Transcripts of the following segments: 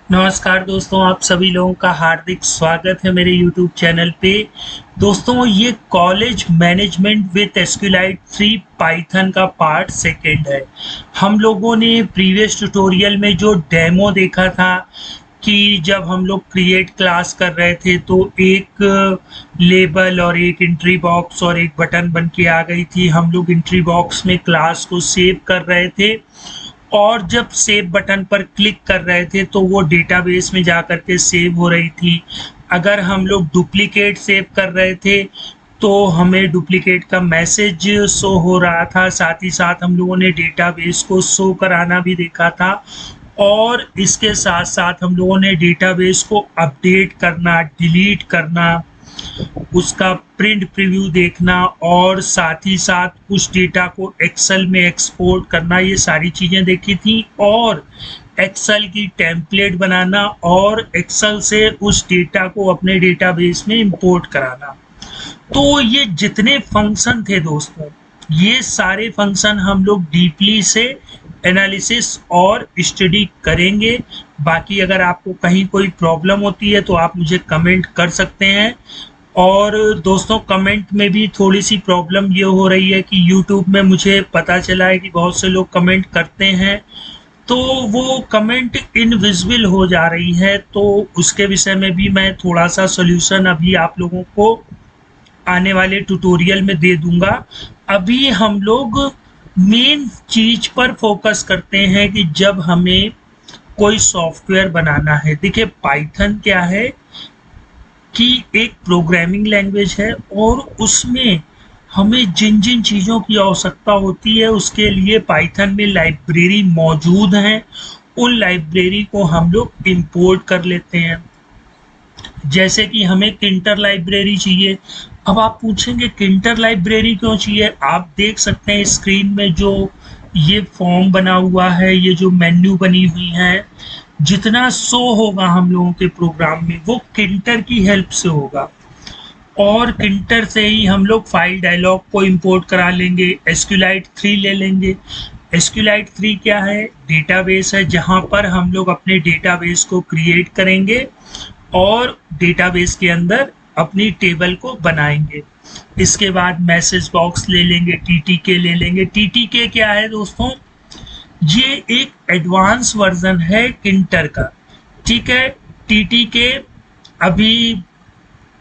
नमस्कार दोस्तों, आप सभी लोगों का हार्दिक स्वागत है मेरे YouTube चैनल पे। दोस्तों, ये कॉलेज मैनेजमेंट विद एसक्यूएलाइट 3 पाइथन का पार्ट सेकंड है। हम लोगों ने प्रीवियस ट्यूटोरियल में जो डेमो देखा था कि जब हम लोग क्रिएट क्लास कर रहे थे तो एक लेबल और एक एंट्री बॉक्स और एक बटन बन के आ गई थी। हम लोग एंट्री बॉक्स में क्लास को सेव कर रहे थे और जब सेव बटन पर क्लिक कर रहे थे तो वो डेटाबेस में जा कर के सेव हो रही थी। अगर हम लोग डुप्लीकेट सेव कर रहे थे तो हमें डुप्लीकेट का मैसेज शो हो रहा था। साथ ही साथ हम लोगों ने डेटाबेस को शो कराना भी देखा था और इसके साथ साथ हम लोगों ने डेटाबेस को अपडेट करना, डिलीट करना, उसका प्रिंट प्रीव्यू देखना और साथ ही साथ उस डेटा को एक्सेल में एक्सपोर्ट करना, ये सारी चीज़ें देखी थी। और एक्सेल की टेम्पलेट बनाना और एक्सेल से उस डेटा को अपने डेटाबेस में इंपोर्ट कराना। तो ये जितने फंक्शन थे दोस्तों, ये सारे फंक्शन हम लोग डीपली से एनालिसिस और स्टडी करेंगे। बाकी अगर आपको कहीं कोई प्रॉब्लम होती है तो आप मुझे कमेंट कर सकते हैं। और दोस्तों, कमेंट में भी थोड़ी सी प्रॉब्लम ये हो रही है कि यूट्यूब में मुझे पता चला है कि बहुत से लोग कमेंट करते हैं तो वो कमेंट इनविजिबल हो जा रही है। तो उसके विषय में भी मैं थोड़ा सा सॉल्यूशन अभी आप लोगों को आने वाले ट्यूटोरियल में दे दूंगा। अभी हम लोग मेन चीज पर फोकस करते हैं कि जब हमें कोई सॉफ्टवेयर बनाना है। देखिए, पाइथन क्या है कि एक प्रोग्रामिंग लैंग्वेज है और उसमें हमें जिन जिन चीज़ों की आवश्यकता होती है उसके लिए पाइथन में लाइब्रेरी मौजूद हैं। उन लाइब्रेरी को हम लोग इंपोर्ट कर लेते हैं। जैसे कि हमें किंटर लाइब्रेरी चाहिए। अब आप पूछेंगे किंटर लाइब्रेरी क्यों चाहिए? आप देख सकते हैं स्क्रीन में जो ये फॉर्म बना हुआ है, ये जो मेन्यू बनी हुई है, जितना शो होगा हम लोगों के प्रोग्राम में वो किंटर की हेल्प से होगा। और किंटर से ही हम लोग फाइल डायलॉग को इंपोर्ट करा लेंगे। एसक्यूएलाइट 3 ले लेंगे। एसक्यूएलाइट 3 क्या है? डेटाबेस है जहां पर हम लोग अपने डेटाबेस को क्रिएट करेंगे और डेटाबेस के अंदर अपनी टेबल को बनाएंगे। इसके बाद मैसेज बॉक्स ले लेंगे, टीटीके ले लेंगे। टीटीके क्या है दोस्तों? ये एक एडवांस वर्जन है किंटर का। ठीक है, टीटीके अभी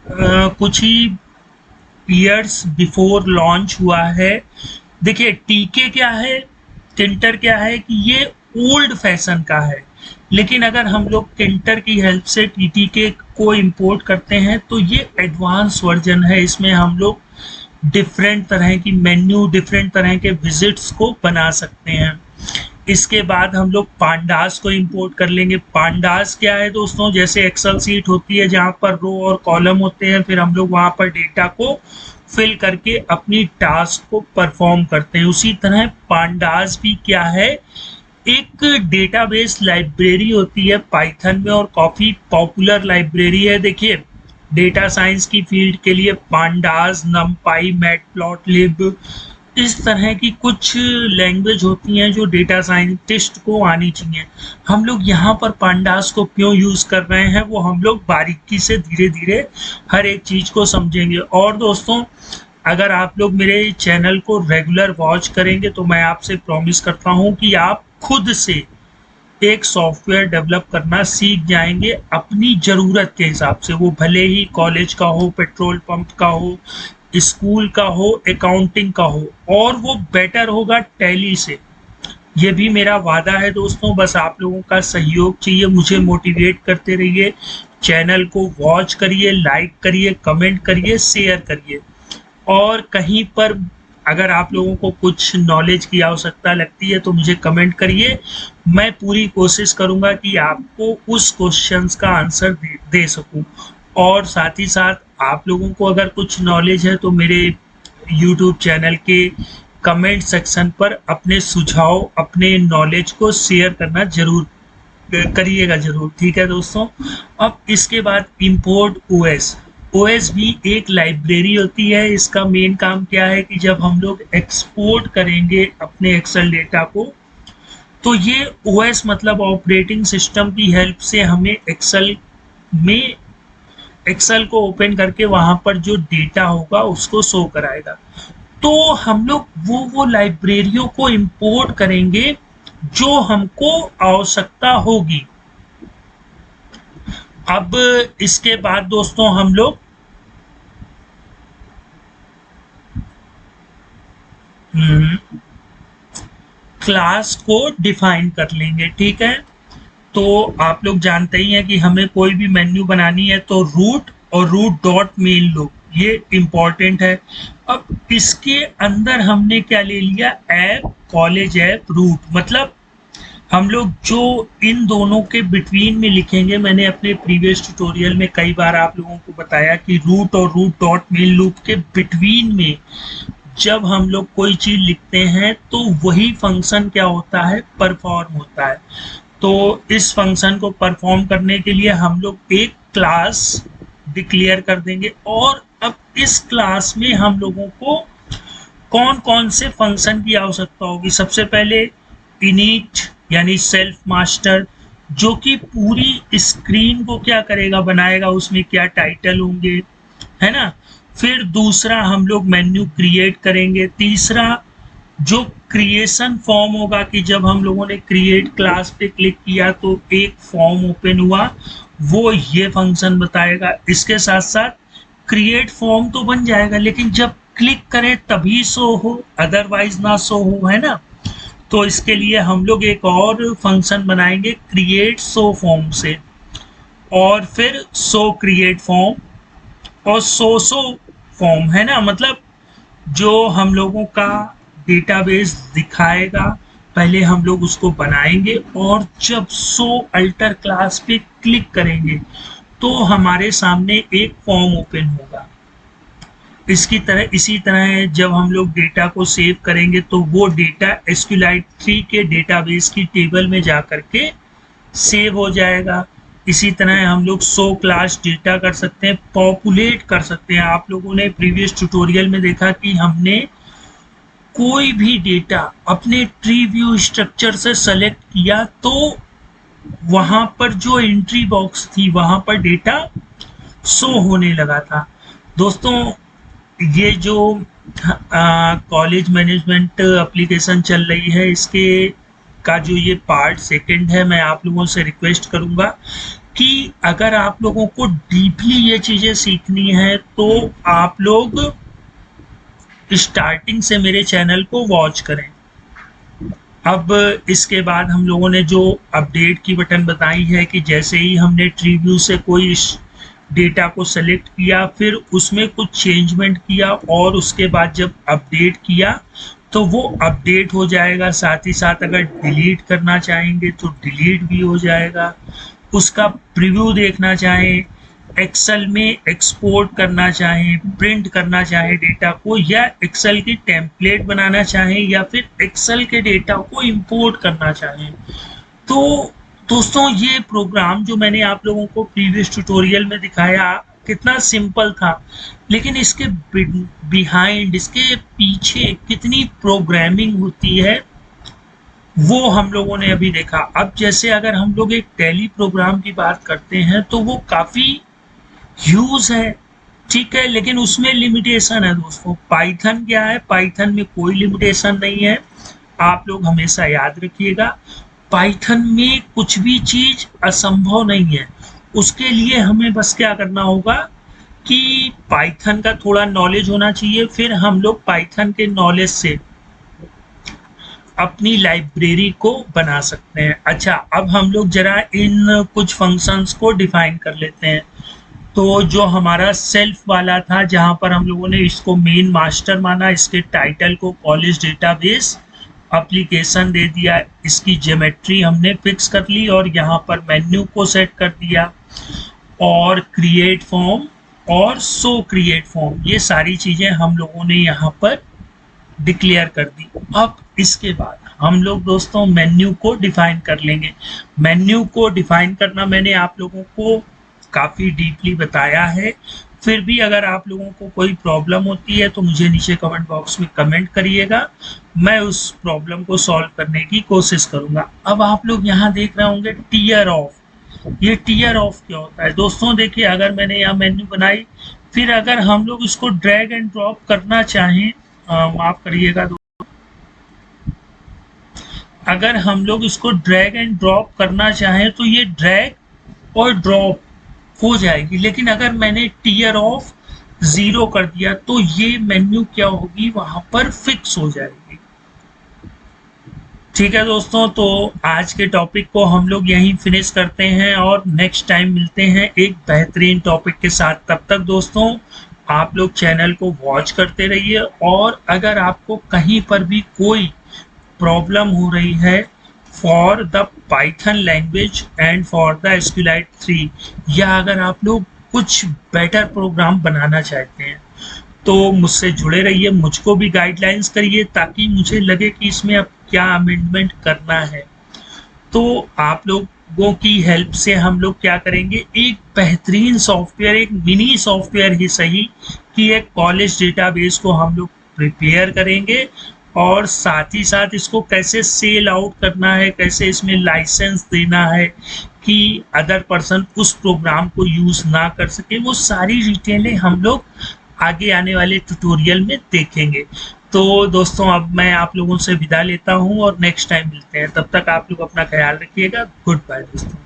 कुछ ही ईयर्स बिफोर लॉन्च हुआ है। देखिए, टीके क्या है, किंटर क्या है कि ये ओल्ड फैशन का है। लेकिन अगर हम लोग किंटर की हेल्प से टीटीके को इंपोर्ट करते हैं तो ये एडवांस वर्जन है। इसमें हम लोग डिफरेंट तरह की मेन्यू, डिफरेंट तरह के विजिट्स को बना सकते हैं। इसके बाद हम लोग पांडास को इंपोर्ट कर लेंगे। पांडास क्या है दोस्तों? जैसे एक्सेल सीट होती है जहां पर रो और कॉलम होते हैं, फिर हम लोग वहां पर डेटा को फिल करके अपनी टास्क को परफॉर्म करते हैं। उसी तरह पांडास भी क्या है? एक डेटाबेस लाइब्रेरी होती है पाइथन में और काफ़ी पॉपुलर लाइब्रेरी है। देखिए, डेटा साइंस की फील्ड के लिए पांडास, नमपाई, मैटप्लॉटलिब, इस तरह की कुछ लैंग्वेज होती हैं जो डेटा साइंटिस्ट को आनी चाहिए। हम लोग यहाँ पर पांडास को क्यों यूज़ कर रहे हैं वो हम लोग बारीकी से धीरे धीरे हर एक चीज़ को समझेंगे। और दोस्तों, अगर आप लोग मेरे चैनल को रेगुलर वॉच करेंगे तो मैं आपसे प्रॉमिस करता हूँ कि आप खुद से एक सॉफ्टवेयर डेवलप करना सीख जाएंगे अपनी ज़रूरत के हिसाब से। वो भले ही कॉलेज का हो, पेट्रोल पंप का हो, स्कूल का हो, अकाउंटिंग का हो, और वो बेटर होगा टैली से। ये भी मेरा वादा है दोस्तों। बस आप लोगों का सहयोग चाहिए, मुझे मोटिवेट करते रहिए। चैनल को वॉच करिए, लाइक करिए, कमेंट करिए, शेयर करिए। और कहीं पर अगर आप लोगों को कुछ नॉलेज की आवश्यकता लगती है तो मुझे कमेंट करिए। मैं पूरी कोशिश करूंगा कि आपको उस क्वेश्चंस का आंसर दे सकूं। और साथ ही साथ आप लोगों को अगर कुछ नॉलेज है तो मेरे यूट्यूब चैनल के कमेंट सेक्शन पर अपने सुझाव, अपने नॉलेज को शेयर करना जरूर करिएगा जरूर। ठीक है दोस्तों। अब इसके बाद इंपोर्ट ओएस। ओएस भी एक लाइब्रेरी होती है। इसका मेन काम क्या है कि जब हम लोग एक्सपोर्ट करेंगे अपने एक्सेल डेटा को तो ये ओएस मतलब ऑपरेटिंग सिस्टम की हेल्प से हमें एक्सेल को ओपन करके वहां पर जो डेटा होगा उसको शो कराएगा। तो हम लोग वो लाइब्रेरियों को इंपोर्ट करेंगे जो हमको आवश्यकता होगी। अब इसके बाद दोस्तों हम लोग क्लास को डिफाइन कर लेंगे, ठीक है। तो आप लोग जानते ही हैं कि हमें कोई भी मेन्यू बनानी है तो रूट और रूट डॉट मेन लो, ये इंपॉर्टेंट है। अब इसके अंदर हमने क्या ले लिया, ऐप, कॉलेज ऐप, रूट, मतलब हम लोग जो इन दोनों के बिटवीन में लिखेंगे। मैंने अपने प्रीवियस ट्यूटोरियल में कई बार आप लोगों को बताया कि रूट और रूट डॉट मेन लूप के बिटवीन में जब हम लोग कोई चीज लिखते हैं तो वही फंक्शन क्या होता है, परफॉर्म होता है। तो इस फंक्शन को परफॉर्म करने के लिए हम लोग एक क्लास डिक्लेयर कर देंगे और अब इस क्लास में हम लोगों को कौन कौन से फंक्शन की आवश्यकता होगी। सबसे पहले इनिट यानी सेल्फ मास्टर, जो कि पूरी स्क्रीन को क्या करेगा, बनाएगा, उसमें क्या टाइटल होंगे, है ना। फिर दूसरा हम लोग मेन्यू क्रिएट करेंगे। तीसरा जो क्रिएशन फॉर्म होगा कि जब हम लोगों ने क्रिएट क्लास पे क्लिक किया तो एक फॉर्म ओपन हुआ, वो ये फंक्शन बताएगा। इसके साथ साथ क्रिएट फॉर्म तो बन जाएगा लेकिन जब क्लिक करें तभी शो हो, अदरवाइज ना शो हो, है ना। तो इसके लिए हम लोग एक और फंक्शन बनाएंगे क्रिएट शो फॉर्म से, और फिर शो क्रिएट फॉर्म और शो फॉर्म, है ना। मतलब जो हम लोगों का डेटाबेस दिखाएगा पहले हम लोग उसको बनाएंगे और जब शो अल्टर क्लास पे क्लिक करेंगे तो हमारे सामने एक फॉर्म ओपन होगा। इसी तरह जब हम लोग डेटा को सेव करेंगे तो वो डेटा एसक्यूएलाइट 3 के डेटाबेस की टेबल में जा करके सेव हो जाएगा। इसी तरह हम लोग शो क्लास डेटा कर सकते हैं, पॉपुलेट कर सकते हैं। आप लोगों ने प्रीवियस ट्यूटोरियल में देखा कि हमने कोई भी डेटा अपने ट्री व्यू स्ट्रक्चर से सेलेक्ट किया तो वहां पर जो एंट्री बॉक्स थी वहां पर डेटा शो होने लगा था। दोस्तों ये जो कॉलेज मैनेजमेंट एप्लीकेशन चल रही है इसके का जो ये पार्ट सेकंड है, मैं आप लोगों से रिक्वेस्ट करूंगा कि अगर आप लोगों को डीपली ये चीज़ें सीखनी है तो आप लोग स्टार्टिंग से मेरे चैनल को वॉच करें। अब इसके बाद हम लोगों ने जो अपडेट की बटन बताई है कि जैसे ही हमने ट्री व्यू से कोई डेटा को सेलेक्ट किया फिर उसमें कुछ चेंजमेंट किया और उसके बाद जब अपडेट किया तो वो अपडेट हो जाएगा। साथ ही साथ अगर डिलीट करना चाहेंगे तो डिलीट भी हो जाएगा। उसका प्रीव्यू देखना चाहें, एक्सेल में एक्सपोर्ट करना चाहें, प्रिंट करना चाहें डेटा को, या एक्सेल की टेम्पलेट बनाना चाहें, या फिर एक्सेल के डेटा को इंपोर्ट करना चाहें। तो दोस्तों ये प्रोग्राम जो मैंने आप लोगों को प्रीवियस ट्यूटोरियल में दिखाया कितना सिंपल था, लेकिन इसके बिहाइंड, इसके पीछे कितनी प्रोग्रामिंग होती है वो हम लोगों ने अभी देखा। अब जैसे अगर हम लोग एक टैली प्रोग्राम की बात करते हैं तो वो काफ़ी यूज है, ठीक है, लेकिन उसमें लिमिटेशन है दोस्तों। पाइथन क्या है, पाइथन में कोई लिमिटेशन नहीं है। आप लोग हमेशा याद रखिएगा पाइथन में कुछ भी चीज असंभव नहीं है। उसके लिए हमें बस क्या करना होगा कि पाइथन का थोड़ा नॉलेज होना चाहिए, फिर हम लोग पाइथन के नॉलेज से अपनी लाइब्रेरी को बना सकते हैं। अच्छा, अब हम लोग जरा इन कुछ फंक्शंस को डिफाइन कर लेते हैं। तो जो हमारा सेल्फ वाला था जहां पर हम लोगों ने इसको मेन मास्टर माना, इसके टाइटल को कॉलेज डेटाबेस एप्लीकेशन दे दिया, इसकी ज्योमेट्री हमने फिक्स कर ली और यहाँ पर मेन्यू को सेट कर दिया, और क्रिएट फॉर्म और शो क्रिएट फॉर्म, ये सारी चीज़ें हम लोगों ने यहाँ पर डिक्लेयर कर दी। अब इसके बाद हम लोग दोस्तों मेन्यू को डिफाइन कर लेंगे। मेन्यू को डिफाइन करना मैंने आप लोगों को काफ़ी डीपली बताया है। फिर भी अगर आप लोगों को कोई प्रॉब्लम होती है तो मुझे नीचे कमेंट बॉक्स में कमेंट करिएगा, मैं उस प्रॉब्लम को सॉल्व करने की कोशिश करूंगा। अब आप लोग यहाँ देख रहे होंगे टीयर ऑफ। ये टीयर ऑफ क्या होता है दोस्तों? देखिए, अगर मैंने यहाँ मेन्यू बनाई, फिर अगर हम लोग इसको ड्रैग एंड ड्रॉप करना चाहें, माफ करिएगा, अगर हम लोग इसको ड्रैग एंड ड्रॉप करना चाहें तो ये ड्रैग और ड्रॉप हो जाएगी। लेकिन अगर मैंने टीयर ऑफ 0 कर दिया तो ये मेन्यू क्या होगी, वहां पर फिक्स हो जाएगी। ठीक है दोस्तों, तो आज के टॉपिक को हम लोग यहीं फिनिश करते हैं और नेक्स्ट टाइम मिलते हैं एक बेहतरीन टॉपिक के साथ। तब तक दोस्तों आप लोग चैनल को वॉच करते रहिए, और अगर आपको कहीं पर भी कोई प्रॉब्लम हो रही है for the Python language and for the SQLite 3, या अगर आप लोग कुछ बेटर प्रोग्राम बनाना चाहते हैं, तो मुझसे जुड़े रहिए, मुझको भी गाइडलाइंस करिए ताकि मुझे लगे कि इसमें अब क्या अमेंडमेंट करना है। तो आप लोगों की हेल्प से हम लोग क्या करेंगे, एक बेहतरीन सॉफ्टवेयर, एक मिनी सॉफ्टवेयर ही सही, कि एक कॉलेज डेटाबेस को हम लोग प्रिपेयर करेंगे, और साथ ही साथ इसको कैसे सेल आउट करना है, कैसे इसमें लाइसेंस देना है कि अदर पर्सन उस प्रोग्राम को यूज ना कर सके, वो सारी डिटेलें हम लोग आगे आने वाले ट्यूटोरियल में देखेंगे। तो दोस्तों अब मैं आप लोगों से विदा लेता हूं और नेक्स्ट टाइम मिलते हैं। तब तक आप लोग अपना ख्याल रखिएगा। गुड बाय दोस्तों।